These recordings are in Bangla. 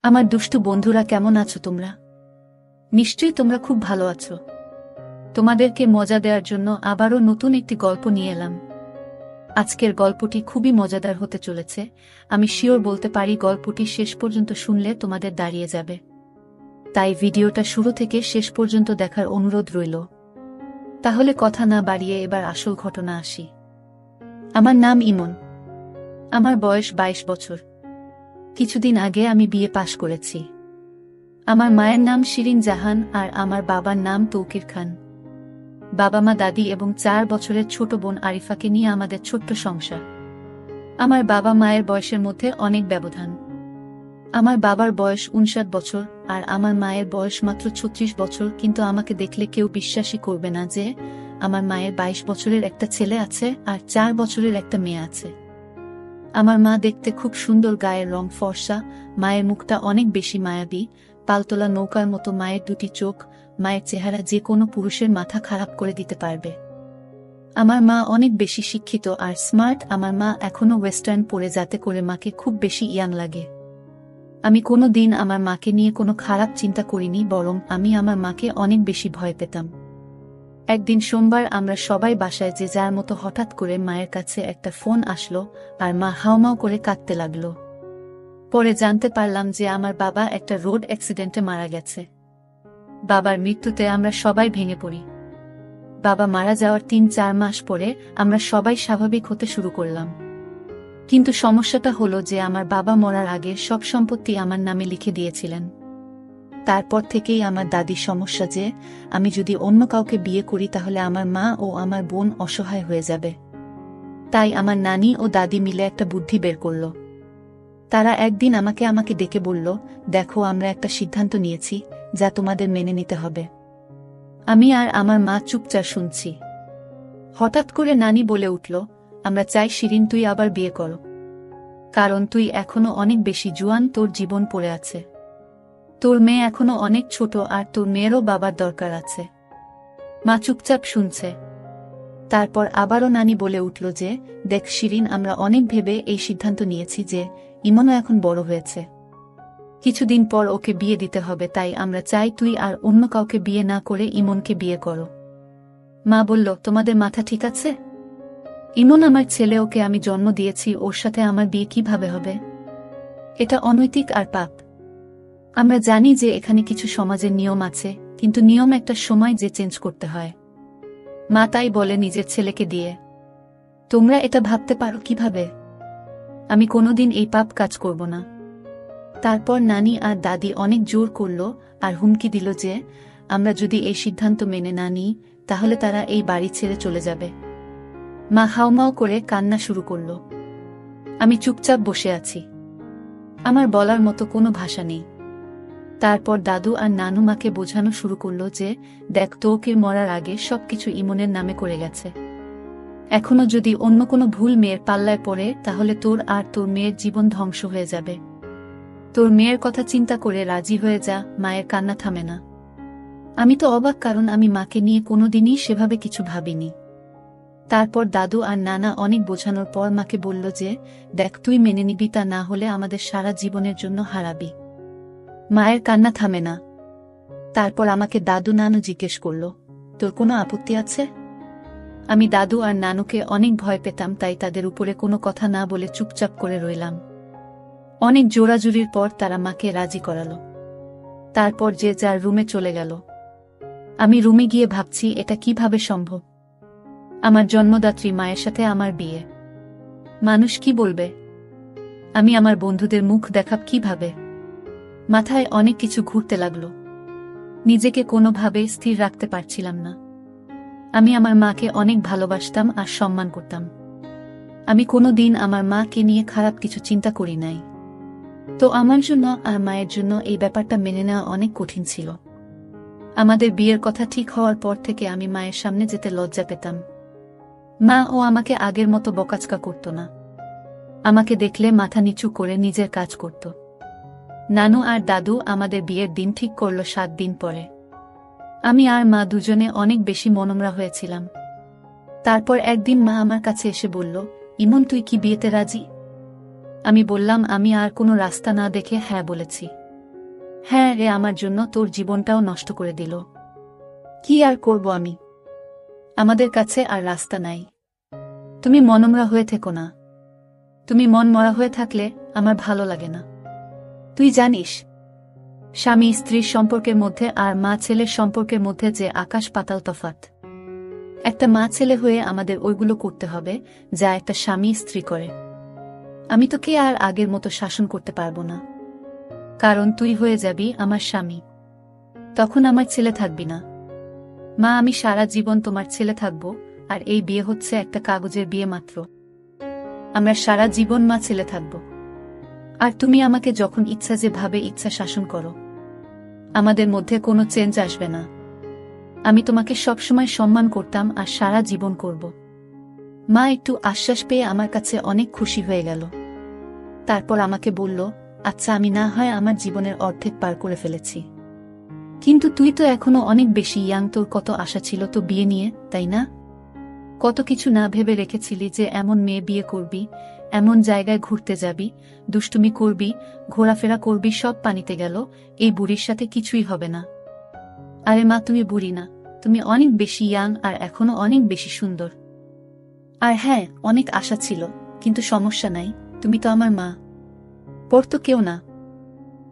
আমার দুষ্টু বন্ধুরা, কেমন আছো তোমরা? নিশ্চয়ই তোমরা খুব ভালো আছো। তোমাদেরকে মজা দেওয়ার জন্য আবারও নতুন একটি গল্প নিয়ে এলাম। আজকের গল্পটি খুবই মজাদার হতে চলেছে। আমি শিওর বলতে পারি গল্পটি শেষ পর্যন্ত শুনলে তোমাদের দাঁড়িয়ে যাবে। তাই ভিডিওটা শুরু থেকে শেষ পর্যন্ত দেখার অনুরোধ রইল। তাহলে কথা না বাড়িয়ে এবার আসল ঘটনা আসি। আমার নাম ইমন। আমার বয়স 22 বছর। কিছুদিন আগে আমি বিয়ে পাশ করেছি। আমার মায়ের নাম শিরিন জাহান আর আমার বাবার নাম তৌকির খান। বাবা মা, দাদি এবং 4 বছরের ছোট বোন আরিফাকে নিয়ে আমাদের ছোট্ট সংসার। আমার বাবা মায়ের বয়সের মধ্যে অনেক ব্যবধান। আমার বাবার বয়স 59 বছর আর আমার মায়ের বয়স মাত্র 36 বছর, কিন্তু আমাকে দেখলে কেউ বিশ্বাসই করবে না যে আমার মায়ের 22 বছরের একটা ছেলে আছে আর 4 বছরের একটা মেয়ে আছে। আমার মা দেখতে খুব সুন্দর, গায়ের রং ফর্সা, মায়ের মুখটা অনেক বেশি মায়াবী, পালতোলা নৌকার মতো মায়ের দুটি চোখ। মায়ের চেহারা যে কোনো পুরুষের মাথা খারাপ করে দিতে পারবে। আমার মা অনেক বেশি শিক্ষিত আর স্মার্ট। আমার মা এখনো ওয়েস্টার্ন পরে, যাতে করে মাকে খুব বেশি ইয়াং লাগে। আমি কোনো দিন আমার মাকে নিয়ে কোনো খারাপ চিন্তা করিনি, বরং আমি আমার মাকে অনেক বেশি ভয় পেতাম। একদিন সোমবার আমরা সবাই বাসায় যে যার মতো, হঠাৎ করে মায়ের কাছে একটা ফোন আসলো আর মা হাউমাউ করে কাঁদতে লাগলো। পরে জানতে পারলাম যে আমার বাবা একটা রোড অ্যাক্সিডেন্টে মারা গেছে। বাবার মৃত্যুতে আমরা সবাই ভেঙে পড়ি। বাবা মারা যাওয়ার 3-4 মাস পরে আমরা সবাই স্বাভাবিক হতে শুরু করলাম। কিন্তু সমস্যাটা হলো যে আমার বাবা মরার আগে সব সম্পত্তি আমার নামে লিখে দিয়েছিলেন। তারপর থেকেই আমার দাদির সমস্যা যে আমি যদি অন্য কাউকে বিয়ে করি তাহলে আমার মা ও আমার বোন অসহায় হয়ে যাবে। তাই আমার নানি ও দাদি মিলে একটা বুদ্ধি বের করল। তারা একদিন আমাকে ডেকে বলল, দেখো, আমরা একটা সিদ্ধান্ত নিয়েছি যা তোমাদের মেনে নিতে হবে। আমি আর আমার মা চুপচাপ শুনছি। হঠাৎ করে নানি বলে উঠল, আমরা চাই শিরিন, তুই আবার বিয়ে করো। কারণ তুই এখনো অনেক বেশি জোয়ান, তোর জীবন পড়ে আছে। তোর মেয়ে এখনো অনেক ছোট আর তোর মেয়েরও বাবার দরকার আছে। মা চুপচাপ শুনছে। তারপর আবারও নানি বলে উঠল যে, দেখ শিরিন, আমরা অনেক ভেবে এই সিদ্ধান্ত নিয়েছি যে ইমনও এখন বড় হয়েছে। কিছুদিন পর ওকে বিয়ে দিতে হবে, তাই আমরা চাই তুই আর অন্য কাউকে বিয়ে না করে ইমনকে বিয়ে করো। মা বলল, তোমাদের মাথা ঠিক আছে? ইমন আমার ছেলে, ওকে আমি জন্ম দিয়েছি, ওর সাথে আমার বিয়ে কিভাবে হবে? এটা অনৈতিক আর পাপ। আমরা জানি যে এখানে কিছু সমাজের নিয়ম আছে, কিন্তু নিয়ম একটা সময় যে চেঞ্জ করতে হয়। মা তাই বলে নিজের ছেলেকে দিয়ে। তোমরা এটা ভাবতে পারো কিভাবে? আমি কোনোদিন এই পাপ কাজ করব না। তারপর নানি আর দাদি অনেক জোর করল আর হুমকি দিল যে আমরা যদি এই সিদ্ধান্ত মেনে না নিই তাহলে তারা এই বাড়ি ছেড়ে চলে যাবে। মা হাউমাউ করে কান্না শুরু করল। আমি চুপচাপ বসে আছি। আমার বলার মতো কোনো ভাষা নেই। তারপর দাদু আর নানু মাকে বোঝানো শুরু করল যে, দেখ, তৌকির মরার আগে সবকিছু ইমনের নামে করে গেছে। এখনো যদি অন্য কোনো ভুল মেয়ের পাল্লায় পড়ে তাহলে তোর আর তোর মেয়ের জীবন ধ্বংস হয়ে যাবে। তোর মেয়ের কথা চিন্তা করে রাজি হয়ে যা। মায়ের কান্না থামে না। আমি তো অবাক, কারণ আমি মাকে নিয়ে কোনোদিনই সেভাবে কিছু ভাবিনি। তারপর দাদু আর নানা অনেক বোঝানোর পর মাকে বলল যে, দেখ, তুই মেনে নিবি, তা না হলে আমাদের সারা জীবনের জন্য হারাবি। মায়ের কান্না থামে না। তারপর আমাকে দাদু নানু জিজ্ঞেস করল, তোর কোনো আপত্তি আছে? আমি দাদু আর নানুকে অনেক ভয় পেতাম, তাই তাদের উপরে কোনো কথা না বলে চুপচাপ করে রইলাম। অনেক জোরাজুরির পর তারা মাকে রাজি করালো। তারপর যে যার রুমে চলে গেল। আমি রুমে গিয়ে ভাবছি, এটা কিভাবে সম্ভব? আমার জন্মদাত্রী মায়ের সাথে আমার বিয়ে। মানুষ কি বলবে? আমি আমার বন্ধুদের মুখ দেখাব কিভাবে? মাথায় অনেক কিছু ঘুরতে লাগলো। নিজেকে কোনোভাবে স্থির রাখতে পারছিলাম না। আমি আমার মাকে অনেক ভালোবাসতাম আর সম্মান করতাম। আমি কোনো দিন আমার মাকে নিয়ে খারাপ কিছু চিন্তা করি নাই। তো আমার জন্য আর মায়ের জন্য এই ব্যাপারটা মেনে নেওয়া অনেক কঠিন ছিল। আমাদের বিয়ের কথা ঠিক হওয়ার পর থেকে আমি মায়ের সামনে যেতে লজ্জা পেতাম। মা ও আমাকে আগের মতো বকাচকা করত না। আমাকে দেখলে মাথা নিচু করে নিজের কাজ করত। নানু আর দাদু আমাদের বিয়ের দিন ঠিক করল 7 দিন পরে। আমি আর মা দুজনে অনেক বেশি মনমরা হয়েছিলাম। তারপর একদিন মা আমার কাছে এসে বলল, ইমন, তুই কি বিয়েতে রাজি? আমি বললাম, আমি আর কোনো রাস্তা না দেখে হ্যাঁ বলেছি। হ্যাঁ রে, আমার জন্য তোর জীবনটাও নষ্ট করে দিল। কি আর করব আমি? আমাদের কাছে আর রাস্তা নাই। তুমি মনমরা হয়ে থেকো না। তুমি মন মরা হয়ে থাকলে আমার ভালো লাগে না। তুই জানিস, স্বামী স্ত্রীর সম্পর্কের মধ্যে আর মা ছেলের সম্পর্কের মধ্যে যে আকাশ পাতাল তফাৎ। একটা মা ছেলে হয়ে আমাদের ওইগুলো করতে হবে যা একটা স্বামী স্ত্রী করে। আমি তোকে আর আগের মতো শাসন করতে পারবো না, কারণ তুই হয়ে যাবি আমার স্বামী। তখন আমার ছেলে থাকবি না। মা, আমি সারা জীবন তোমার ছেলে থাকব, আর এই বিয়ে হচ্ছে একটা কাগজের বিয়ে মাত্র। আমরা সারা জীবন মা ছেলে থাকব, আর তুমি আমাকে যখন ইচ্ছা যেভাবে ইচ্ছা শাসন করো। আমাদের মধ্যে কোনো চেঞ্জ আসবে না। আমি তোমাকে সবসময় সম্মান করতাম আর সারা জীবন করব। মা একটু আশ্বাস পেয়ে আমার কাছে অনেক খুশি হয়ে গেল। তারপর আমাকে বলল, আচ্ছা, আমি না হয় আমার জীবনের অর্ধেক পার করে ফেলেছি, কিন্তু তুই তো এখনো অনেক বেশি ইয়াং, তোর কত আশা ছিল তো বিয়ে নিয়ে, তাই না? কত কিছু না ভেবে রেখেছিলি যে এমন মেয়ে বিয়ে করবি, এমন জায়গায় ঘুরতে যাবি, দুষ্টুমি করবি, ঘোরাফেরা করবি, সব পানিতে গেল। এই বুড়ির সাথে কিছুই হবে না। আরে মা, তুমি বুড়ি না, তুমি অনেক বেশি ইয়াং আর এখনো অনেক বেশি সুন্দর। আর হ্যাঁ, অনেক আশা ছিল, কিন্তু সমস্যা নাই, তুমি তো আমার মা, পর তো কেউ না।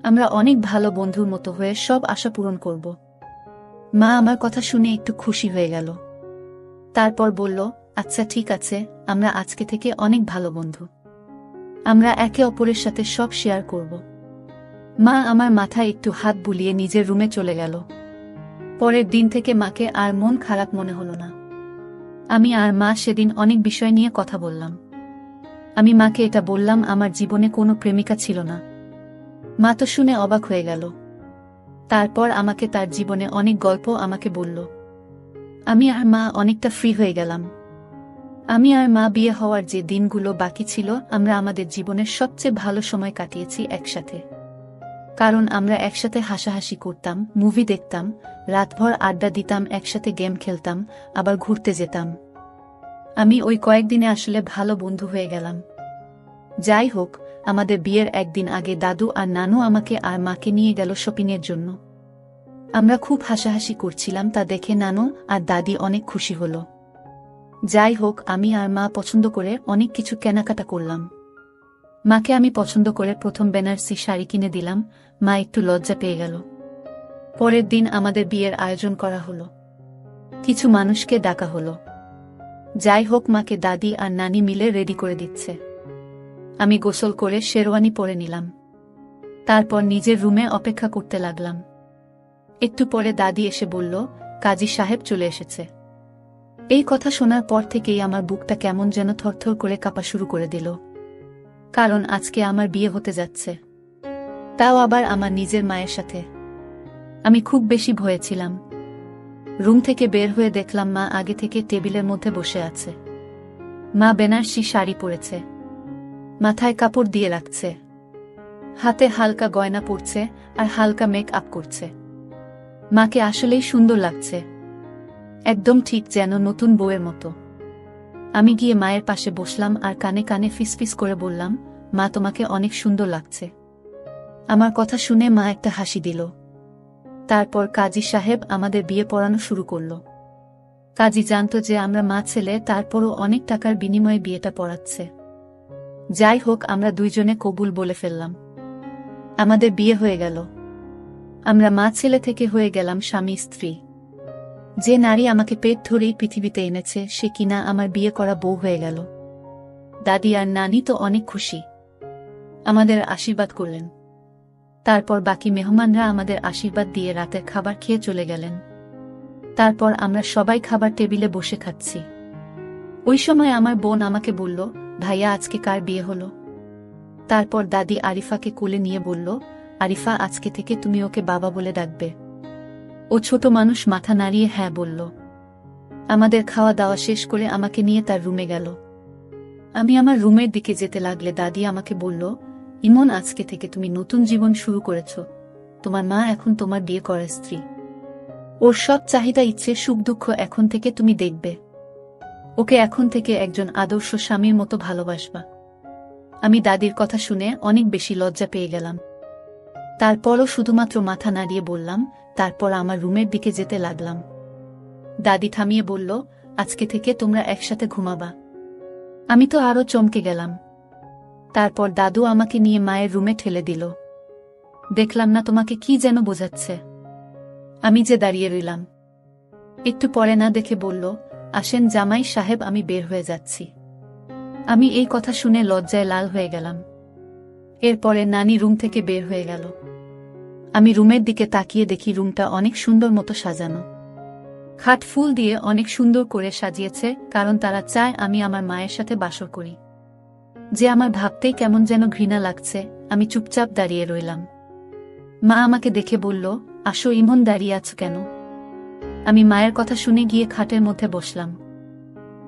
আমরা অনেক ভালো বন্ধুর মতো হয়ে সব আশা পূরণ করব। মা আমার কথা শুনে একটু খুশি হয়ে গেল। তারপর বলল, আচ্ছা ঠিক আছে, আমরা আজকে থেকে অনেক ভালো বন্ধু। আমরা একে অপরের সাথে সব শেয়ার করব। মা আমার মাথায় একটু হাত বুলিয়ে নিজের রুমে চলে গেল। পরের দিন থেকে মাকে আর মন খারাপ মনে হলো না। আমি আর মা সেদিন অনেক বিষয় নিয়ে কথা বললাম। আমি মাকে এটা বললাম, আমার জীবনে কোনো প্রেমিকা ছিল না। মা তো শুনে অবাক হয়ে গেল। তারপর আমাকে তার জীবনে অনেক গল্প আমাকে বলল। আমি আর মা অনেকটা ফ্রি হয়ে গেলাম। আমি আর মা বিয়ে হওয়ার যে দিনগুলো বাকি ছিল, আমরা আমাদের জীবনের সবচেয়ে ভালো সময় কাটিয়েছি একসাথে। কারণ আমরা একসাথে হাসাহাসি করতাম, মুভি দেখতাম, রাতভর আড্ডা দিতাম, একসাথে গেম খেলতাম, আবার ঘুরতে যেতাম। আমি ওই কয়েকদিনে আসলে ভালো বন্ধু হয়ে গেলাম। যাই হোক, আমাদের বিয়ের একদিন আগে দাদু আর নানু আমাকে আর মাকে নিয়ে গেল শপিংয়ের জন্য। আমরা খুব হাসাহাসি করছিলাম, তা দেখে নানু আর দাদি অনেক খুশি হল। যাই হোক, আমি আর মা পছন্দ করে অনেক কিছু কেনাকাটা করলাম। মাকে আমি পছন্দ করে প্রথম বেনারসি শাড়ি কিনে দিলাম। মা একটু লজ্জা পেয়ে গেল। পরের দিন আমাদের বিয়ের আয়োজন করা হলো। কিছু মানুষকে ডাকা হলো। যাই হোক, মাকে দাদি আর নানি মিলে রেডি করে দিচ্ছে। আমি গোসল করে শেরওয়ানি পরে নিলাম। তারপর নিজের রুমে অপেক্ষা করতে লাগলাম। একটু পরে দাদি এসে বলল, কাজী সাহেব চলে এসেছে। এই কথা শোনার পর থেকেই আমার বুকটা কেমন যেন থরথর করে কাঁপা শুরু করে দিল। কারণ আজকে আমার বিয়ে হতে যাচ্ছে, তাও আবার আমার নিজের মায়ের সাথে। আমি খুব বেশি ভয়ে ছিলাম। রুম থেকে বের হয়ে দেখলাম মা আগে থেকে টেবিলের মধ্যে বসে আছে। মা বেনারসি শাড়ি পরেছে, মাথায় কাপড় দিয়ে রাখছে, হাতে হালকা গয়না পরছে আর হালকা মেক আপ করছে। মাকে আসলেই সুন্দর লাগছে, একদম ঠিক যেন নতুন বউয়ের মতো। আমি গিয়ে মায়ের পাশে বসলাম আর কানে কানে ফিসফিস করে বললাম, মা, তোমাকে অনেক সুন্দর লাগছে। আমার কথা শুনে মা একটা হাসি দিল। তারপর কাজী সাহেব আমাদের বিয়ে পড়ানো শুরু করল। কাজী জানত যে আমরা মা ছেলে, তারপরও অনেক টাকার বিনিময়ে বিয়েটা পড়াচ্ছে। যাই হোক, আমরা দুইজনে কবুল বলে ফেললাম। আমাদের বিয়ে হয়ে গেল। আমরা মা ছেলে থেকে হয়ে গেলাম স্বামী স্ত্রী। যে নারী আমাকে পেট ধরেই পৃথিবীতে এনেছে, সে কিনা আমার বিয়ে করা বউ হয়ে গেল। দাদি আর নানি তো অনেক খুশি, আমাদের আশীর্বাদ করলেন। তারপর বাকি মেহমানরা আমাদের আশীর্বাদ দিয়ে রাতের খাবার খেয়ে চলে গেলেন। তারপর আমরা সবাই খাবার টেবিলে বসে খাচ্ছি। ওই সময় আমার বোন আমাকে বলল, ভাইয়া, আজকে কার বিয়ে হলো? তারপর দাদি আরিফাকে কোলে নিয়ে বলল, আরিফা, আজকে থেকে তুমি ওকে বাবা বলে ডাকবে। ও ছোট মানুষ মাথা নাড়িয়ে হ্যাঁ বলল। আমাদের খাওয়া দাওয়া শেষ করে আমাকে নিয়ে তার রুমে গেল। আমি আমার রুমের দিকে যেতে লাগলে দাদি আমাকে বলল, ইমন, আজকে থেকে তুমি নতুন জীবন শুরু করেছ। তোমার মা এখন তোমার বিয়ে করা স্ত্রী। ওর সব চাহিদা, ইচ্ছে, সুখ দুঃখ এখন থেকে তুমি দেখবে। ওকে এখন থেকে একজন আদর্শ স্বামীর মতো ভালোবাসবা। আমি দাদির কথা শুনে অনেক বেশি লজ্জা পেয়ে গেলাম। তারপরও শুধুমাত্র মাথা নাড়িয়ে বললাম, তারপর আমার রুমের দিকে যেতে লাগলাম। দাদি থামিয়ে বলল, আজকে থেকে তোমরা একসাথে ঘুমাবা। আমি তো আরো চমকে গেলাম। তারপর দাদু আমাকে নিয়ে মায়ের রুমে ঠেলে দিল। দেখলাম না তোমাকে কি যেন বোঝাচ্ছে। আমি যে দাঁড়িয়ে রইলাম। একটু পরে না দেখে বলল, আসেন জামাই সাহেব, আমি বের হয়ে যাচ্ছি। আমি এই কথা শুনে লজ্জায় লাল হয়ে গেলাম। এরপরে নানি রুম থেকে বের হয়ে গেল। আমি রুমের দিকে তাকিয়ে দেখি রুমটা অনেক সুন্দর মতো সাজানো। খাট ফুল দিয়ে অনেক সুন্দর করে সাজিয়েছে, কারণ তারা চায় আমি আমার মায়ের সাথে বাসর করি। যে আমার ভাবতেই কেমন যেন ঘৃণা লাগছে। আমি চুপচাপ দাঁড়িয়ে রইলাম। মা আমাকে দেখে বলল, আসো ইমন, দাঁড়িয়ে আছো কেন? আমি মায়ের কথা শুনে গিয়ে খাটের মধ্যে বসলাম।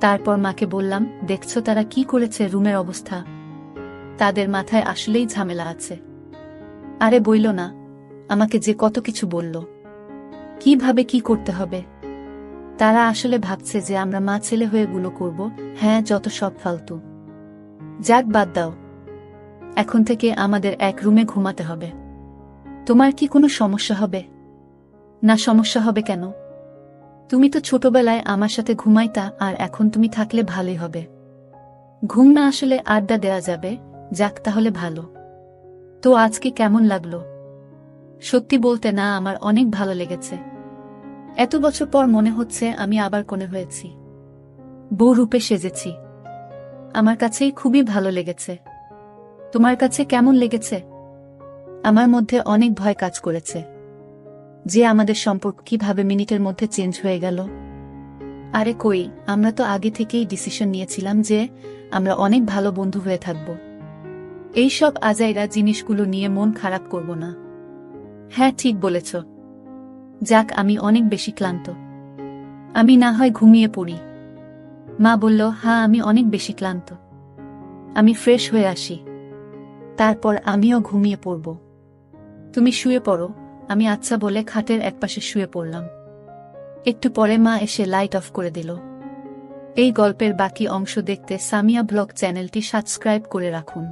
তারপর মাকে বললাম, দেখছো তারা কি করেছে, রুমের অবস্থা? তাদের মাথায় আসলেই ঝামেলা আছে। আরে বইল না, আমাকে যে কত কিছু বলল, কিভাবে কি করতে হবে। তারা আসলে ভাবছে যে আমরা মা ছেলে হয়ে গুলো করব। হ্যাঁ, যত সব ফালতু। যাক, বাদ দাও। এখন থেকে আমাদের এক রুমে ঘুমাতে হবে। তোমার কি কোনো সমস্যা হবে? না, সমস্যা হবে কেন? তুমি তো ছোটবেলায় আমার সাথে ঘুমাইতা, আর এখন তুমি থাকলে ভালোই হবে। ঘুম না আসলে আড্ডা দেয়া যাবে। যাক, তাহলে ভালো। তো আজকে কেমন লাগলো? সত্যি বলতে না, আমার অনেক ভালো লেগেছে। এত বছর পর মনে হচ্ছে আমি আবার কোণে হয়েছি, বউ রূপে সেজেছি। আমার কাছেই খুবই ভালো লেগেছে। তোমার কাছে কেমন লেগেছে? আমার মধ্যে অনেক ভয় কাজ করেছে যে আমাদের সম্পর্ক কিভাবে মিনিটের মধ্যে চেঞ্জ হয়ে গেল। আরে কই, আমরা তো আগে থেকেই ডিসিশন নিয়েছিলাম যে আমরা অনেক ভালো বন্ধু হয়ে থাকব। এইসব আজাইরা জিনিসগুলো নিয়ে মন খারাপ করব না। হ্যাঁ, ঠিক বলেছ। যাক, আমি অনেক বেশি ক্লান্ত। আমি না হয় ঘুমিয়ে পড়ি। মা বলল, হ্যাঁ, আমি অনেক বেশি ক্লান্ত। আমি ফ্রেশ হয়ে আসি, তারপর আমিও ঘুমিয়ে পড়ব। তুমি শুয়ে পড়ো। আমি আচ্ছা বলে খাটের একপাশে শুয়ে পড়লাম। একটু পরে মা এসে লাইট অফ করে দিল। এই গল্পের বাকি অংশ দেখতে সামিয়া ব্লগ চ্যানেলটি সাবস্ক্রাইব করে রাখুন।